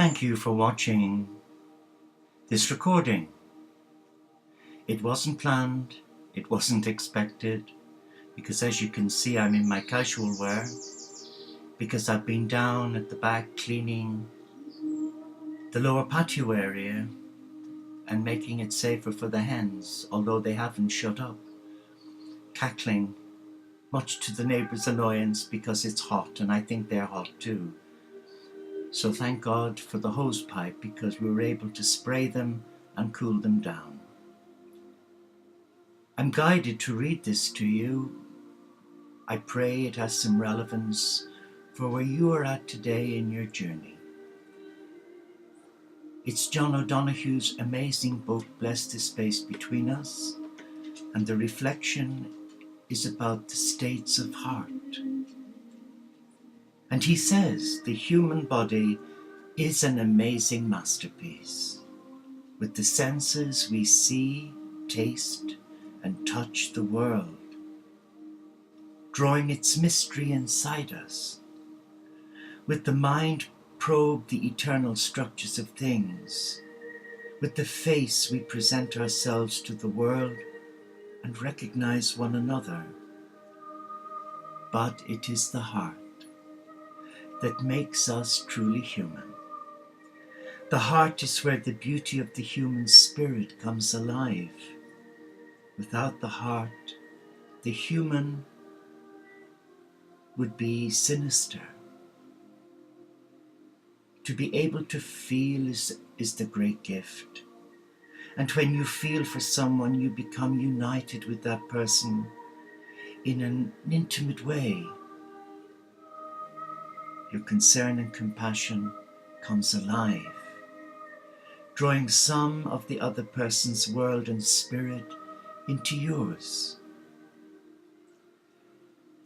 Thank you for watching this recording. It wasn't planned, it wasn't expected, because as you can see I'm in my casual wear, because I've been down at the back cleaning the lower patio area and making it safer for the hens, although they haven't shut up, cackling, much to the neighbours' annoyance because it's hot and I think they're hot too. So thank God for the hose pipe, because we were able to spray them and cool them down. I'm guided to read this to you. I pray it has some relevance for where you are at today in your journey. It's John O'Donoghue's amazing book, Bless the Space Between Us, and the reflection is about the states of heart. And he says the human body is an amazing masterpiece. With the senses we see, taste, and touch the world, drawing its mystery inside us. With the mind probe the eternal structures of things. With the face we present ourselves to the world and recognize one another. But it is the heart that makes us truly human. The heart is where the beauty of the human spirit comes alive. Without the heart, the human would be sinister. To be able to feel is the great gift. And when you feel for someone, you become united with that person in an intimate way. Your concern and compassion comes alive, drawing some of the other person's world and spirit into yours.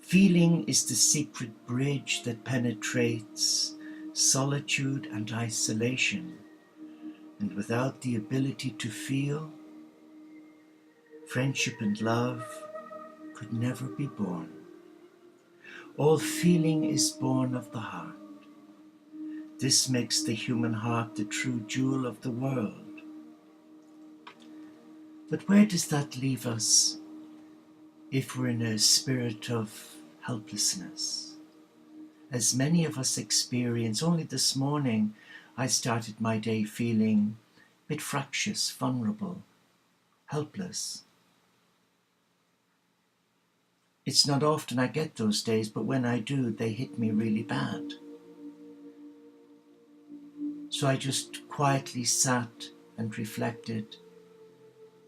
Feeling is the secret bridge that penetrates solitude and isolation, and without the ability to feel, friendship and love could never be born. All feeling is born of the heart. This makes the human heart the true jewel of the world. But where does that leave us if we're in a spirit of helplessness? As many of us experience, only this morning I started my day feeling a bit fractious, vulnerable, helpless. It's not often I get those days, but when I do, they hit me really bad. So I just quietly sat and reflected,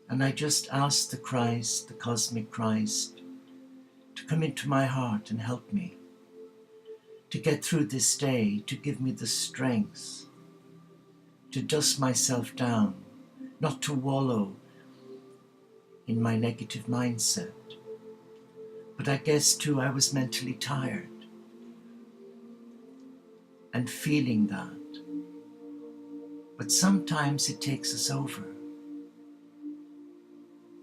and I just asked the Christ, the cosmic Christ, to come into my heart and help me, to get through this day, to give me the strength, to dust myself down, not to wallow in my negative mindset. But I guess too I was mentally tired and feeling that. But sometimes it takes us over.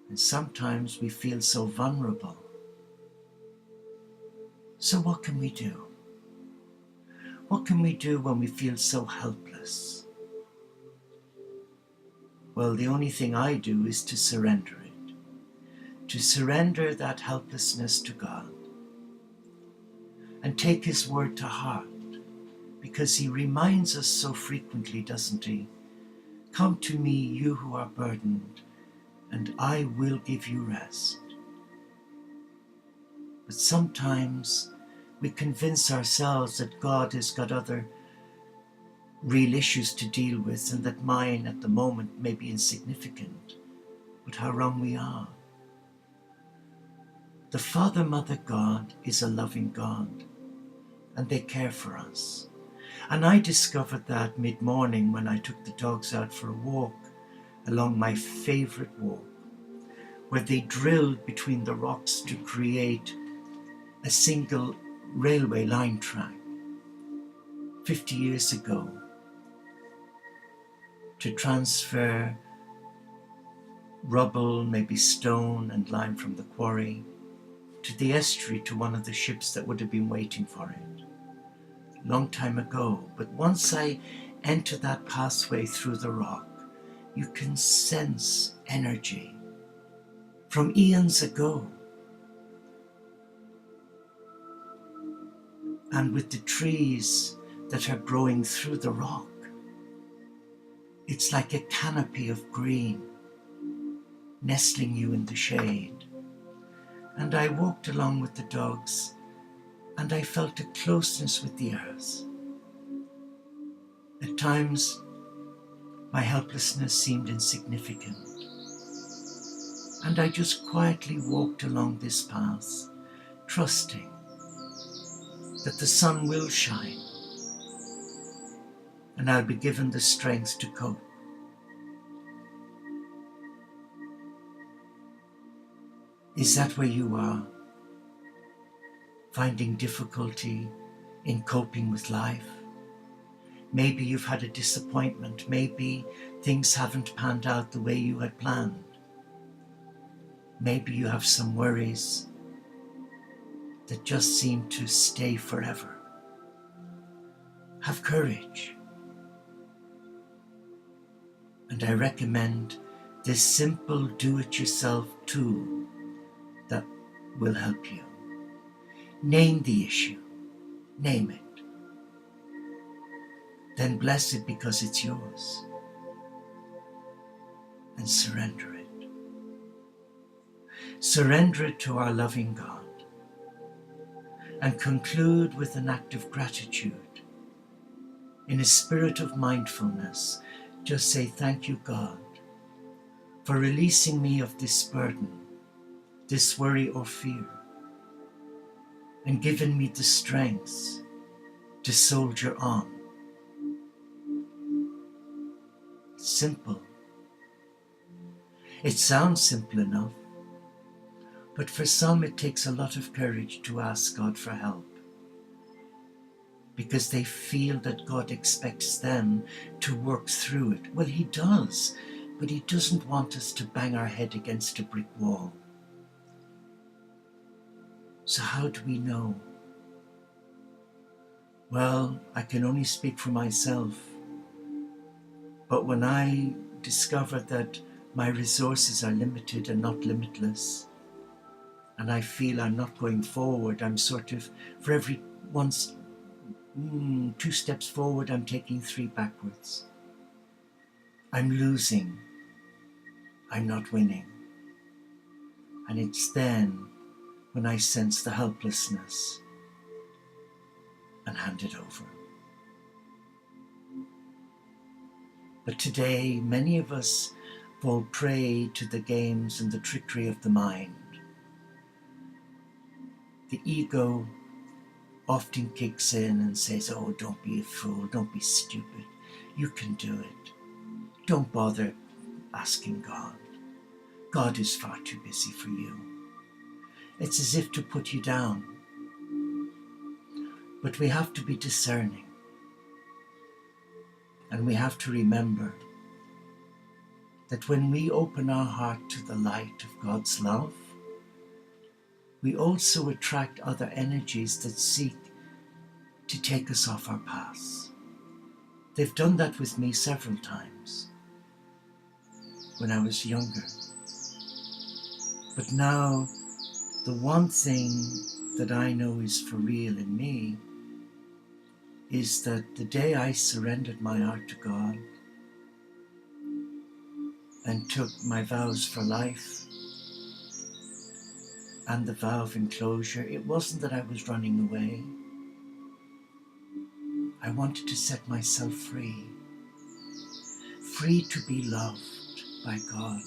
And sometimes we feel so vulnerable. So what can we do? What can we do when we feel so helpless? Well, the only thing I do is to surrender it. To surrender that helplessness to God. And take His word to heart. Because He reminds us so frequently, doesn't He? Come to me, you who are burdened, and I will give you rest. But sometimes we convince ourselves that God has got other real issues to deal with, and that mine at the moment may be insignificant. But how wrong we are. The Father, Mother God is a loving God, and they care for us. And I discovered that mid-morning when I took the dogs out for a walk along my favorite walk, where they drilled between the rocks to create a single railway line track 50 years ago, to transfer rubble, maybe stone and lime from the quarry, to the estuary to one of the ships that would have been waiting for it. Long time ago. But once I enter that pathway through the rock, you can sense energy from eons ago. And with the trees that are growing through the rock, it's like a canopy of green, nestling you in the shade. And I walked along with the dogs, and I felt a closeness with the earth. At times, my helplessness seemed insignificant, and I just quietly walked along this path, trusting that the sun will shine, and I'll be given the strength to cope. Is that where you are? Finding difficulty in coping with life? Maybe you've had a disappointment. Maybe things haven't panned out the way you had planned. Maybe you have some worries that just seem to stay forever. Have courage. And I recommend this simple do-it-yourself tool that will help you. Name the issue. Name it. Then bless it because it's yours. And surrender it. Surrender it to our loving God. And conclude with an act of gratitude. In a spirit of mindfulness, just say, thank you, God, for releasing me of this burden, this worry or fear, and giving me the strength to soldier on. It's simple. It sounds simple enough, but for some it takes a lot of courage to ask God for help, because they feel that God expects them to work through it. Well, He does, but He doesn't want us to bang our head against a brick wall. So how do we know? Well, I can only speak for myself, but when I discover that my resources are limited and not limitless, and I feel I'm not going forward, I'm sort of, for every 2 steps forward, I'm taking 3 backwards. I'm losing. I'm not winning. And it's then when I sense the helplessness and hand it over. But today, many of us fall prey to the games and the trickery of the mind. The ego often kicks in and says, oh, don't be a fool, don't be stupid, you can do it. Don't bother asking God. God is far too busy for you. It's as if to put you down. But we have to be discerning. And we have to remember that when we open our heart to the light of God's love, we also attract other energies that seek to take us off our paths. They've done that with me several times when I was younger. But now, the one thing that I know is for real in me is that the day I surrendered my heart to God and took my vows for life and the vow of enclosure, it wasn't that I was running away. I wanted to set myself free. Free to be loved by God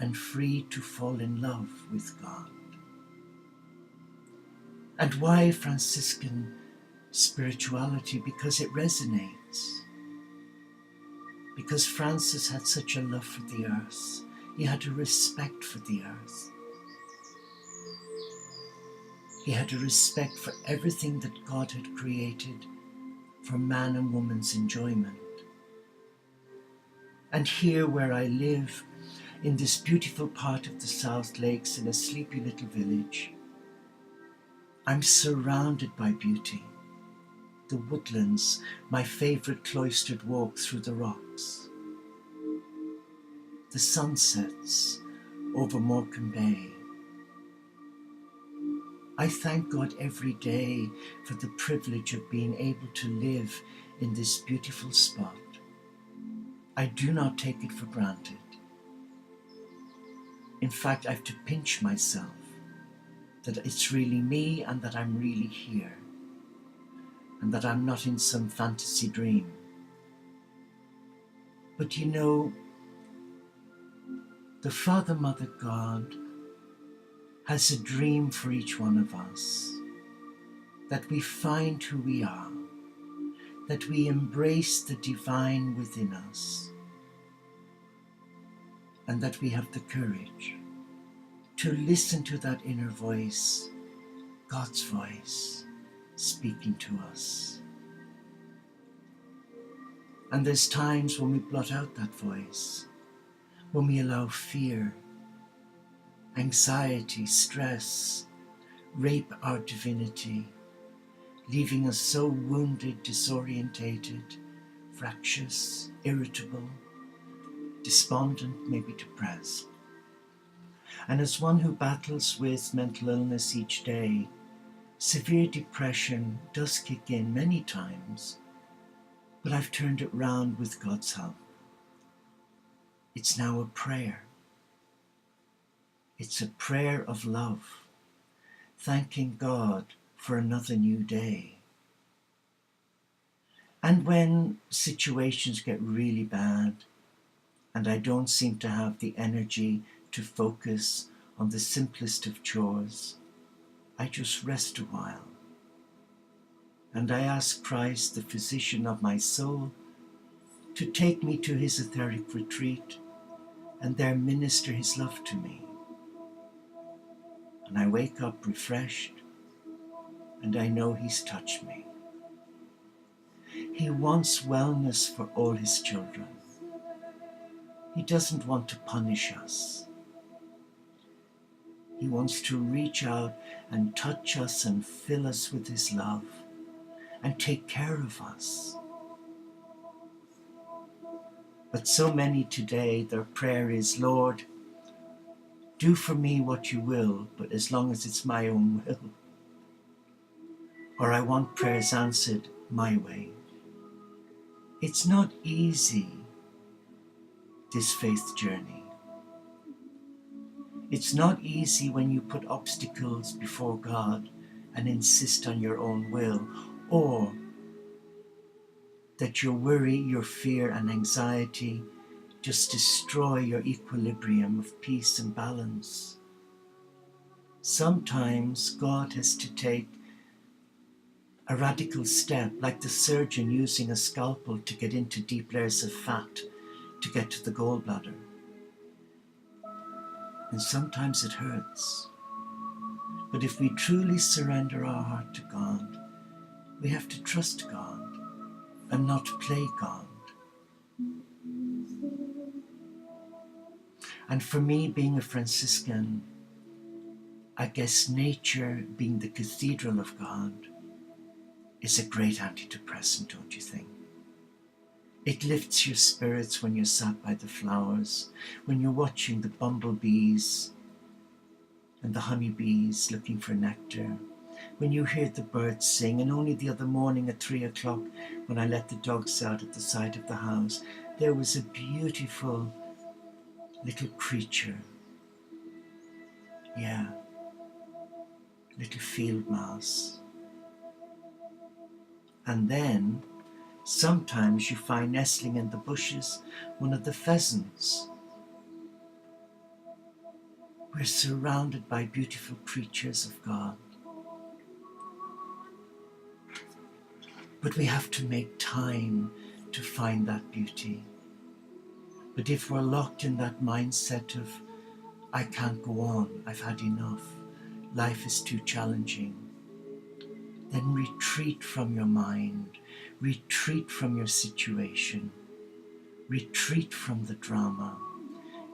and free to fall in love with God. And why Franciscan spirituality? Because it resonates. Because Francis had such a love for the earth. He had a respect for the earth. He had a respect for everything that God had created for man and woman's enjoyment. And here where I live, in this beautiful part of the South Lakes, in a sleepy little village, I'm surrounded by beauty. the woodlands, my favourite cloistered walk through the rocks, the sunsets over Morecambe Bay. I thank God every day for the privilege of being able to live in this beautiful spot. I do not take it for granted. In fact, I have to pinch myself that it's really me and that I'm really here and that I'm not in some fantasy dream. But you know, the Father, Mother, God has a dream for each one of us, that we find who we are, that we embrace the divine within us, and that we have the courage to listen to that inner voice, God's voice, speaking to us. And there's times when we blot out that voice, when we allow fear, anxiety, stress, rape our divinity, leaving us so wounded, disorientated, fractious, irritable, despondent, maybe depressed. And as one who battles with mental illness each day, severe depression does kick in many times, but I've turned it round with God's help. It's now a prayer. It's a prayer of love, thanking God for another new day. And when situations get really bad, and I don't seem to have the energy to focus on the simplest of chores, I just rest a while. And I ask Christ, the physician of my soul, to take me to his etheric retreat and there minister his love to me. And I wake up refreshed, and I know he's touched me. He wants wellness for all his children. He doesn't want to punish us. He wants to reach out and touch us and fill us with his love and take care of us. But so many today, their prayer is, Lord, do for me what you will, but as long as it's my own will. Or I want prayers answered my way. It's not easy, this faith journey. It's not easy when you put obstacles before God and insist on your own will, or that your worry, your fear and anxiety just destroy your equilibrium of peace and balance. Sometimes God has to take a radical step, like the surgeon using a scalpel to get into deep layers of fat to get to the gallbladder. And sometimes it hurts. But if we truly surrender our heart to God, we have to trust God and not play God. And for me, being a Franciscan, I guess nature, being the cathedral of God, is a great antidepressant, don't you think? It lifts your spirits when you're sat by the flowers, when you're watching the bumblebees and the honeybees looking for nectar, when you hear the birds sing. And only the other morning at 3 o'clock, when I let the dogs out at the side of the house, there was a beautiful little creature. Yeah, little field mouse. And then sometimes you find nestling in the bushes one of the pheasants. We're surrounded by beautiful creatures of God. But we have to make time to find that beauty. But if we're locked in that mindset of, I can't go on, I've had enough, life is too challenging, then retreat from your mind, retreat from your situation, retreat from the drama,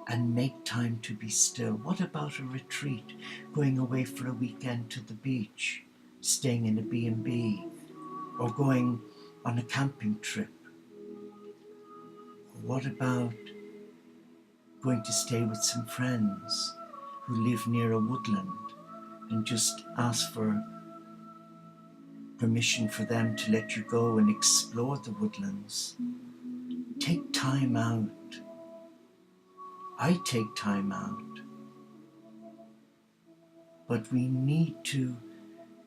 and make time to be still. What about a retreat, going away for a weekend to the beach, staying in a B&B, or going on a camping trip? Or what about going to stay with some friends who live near a woodland and just ask for permission for them to let you go and explore the woodlands? Take time out. I take time out. But we need to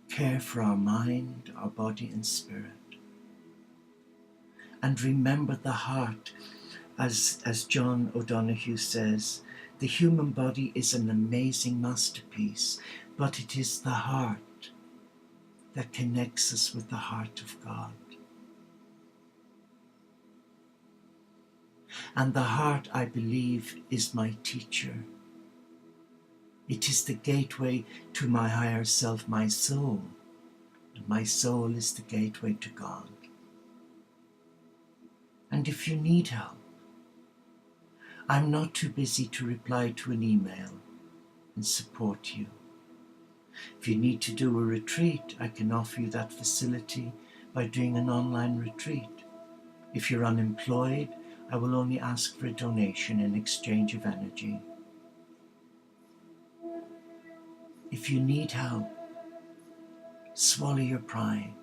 care for our mind, our body and spirit. And remember the heart. As John O'Donoghue says, the human body is an amazing masterpiece, but it is the heart that connects us with the heart of God. And the heart, I believe, is my teacher. It is the gateway to my higher self, my soul. And my soul is the gateway to God. And if you need help, I'm not too busy to reply to an email and support you. If you need to do a retreat, I can offer you that facility by doing an online retreat. If you're unemployed, I will only ask for a donation in exchange of energy. If you need help, swallow your pride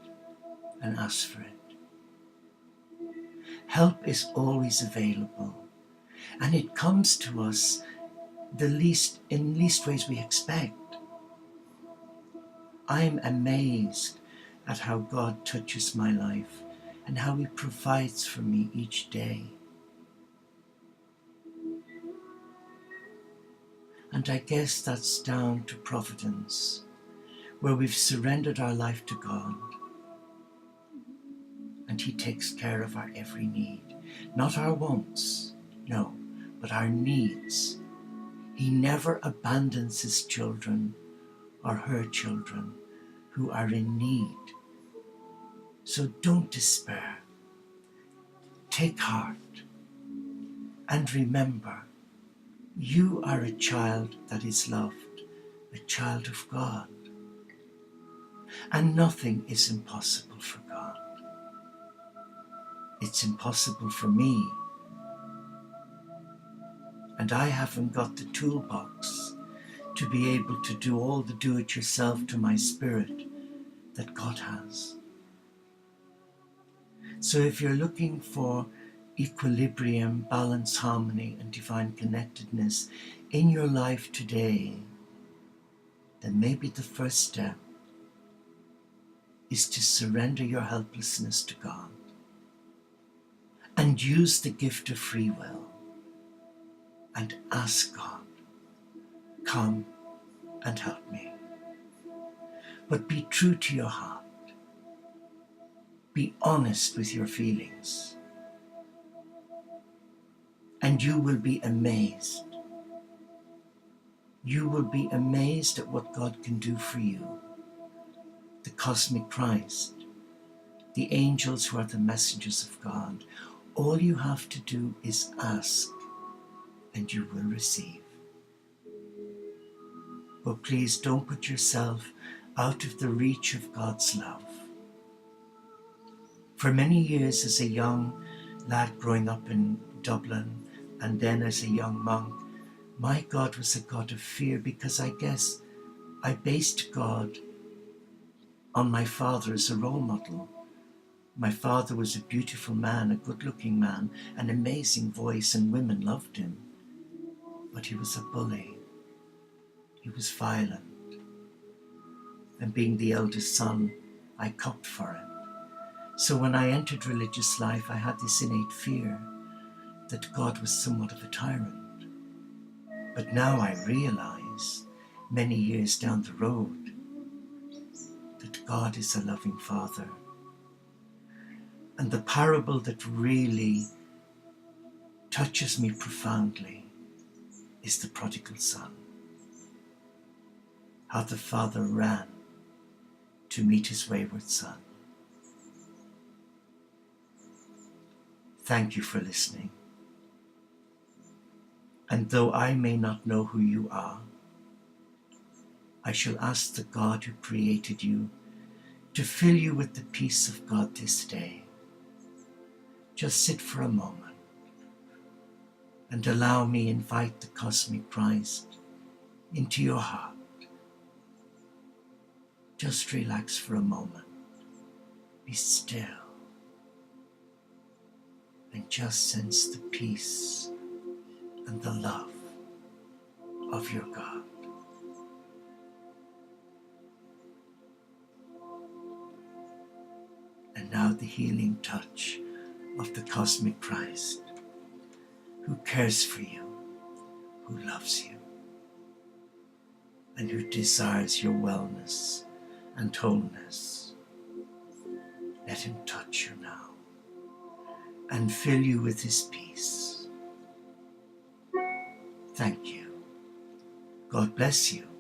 and ask for it. Help is always available, and it comes to us in least ways we expect. I'm amazed at how God touches my life and how He provides for me each day. And I guess that's down to providence, where we've surrendered our life to God and He takes care of our every need. Not our wants, no, but our needs. He never abandons His children or her children who are in need. So don't despair. Take heart and remember, you are a child that is loved, a child of God. And nothing is impossible for God. It's impossible for me. And I haven't got the toolbox to be able to do all the do-it-yourself to my spirit that God has. So if you're looking for equilibrium, balance, harmony, and divine connectedness in your life today, then maybe the first step is to surrender your helplessness to God and use the gift of free will and ask God, come and help me. But be true to your heart. Be honest with your feelings. And you will be amazed. You will be amazed at what God can do for you. The cosmic Christ, the angels who are the messengers of God. All you have to do is ask, and you will receive. But please don't put yourself out of the reach of God's love. For many years as a young lad growing up in Dublin, and then as a young monk, my God was a God of fear, because I guess I based God on my father as a role model. My father was a beautiful man, a good-looking man, an amazing voice, and women loved him. But he was a bully. He was violent. And being the eldest son, I copped for it. So when I entered religious life, I had this innate fear that God was somewhat of a tyrant. But now I realize, many years down the road, that God is a loving Father. And the parable that really touches me profoundly is the prodigal son. How the father ran to meet his wayward son. Thank you for listening. And though I may not know who you are, I shall ask the God who created you to fill you with the peace of God this day. Just sit for a moment and allow me invite the cosmic Christ into your heart. Just relax for a moment. Be still. And just sense the peace and the love of your God. And now the healing touch of the cosmic Christ, who cares for you, who loves you, and who desires your wellness and wholeness. Let him touch you now and fill you with his peace. Thank you. God bless you.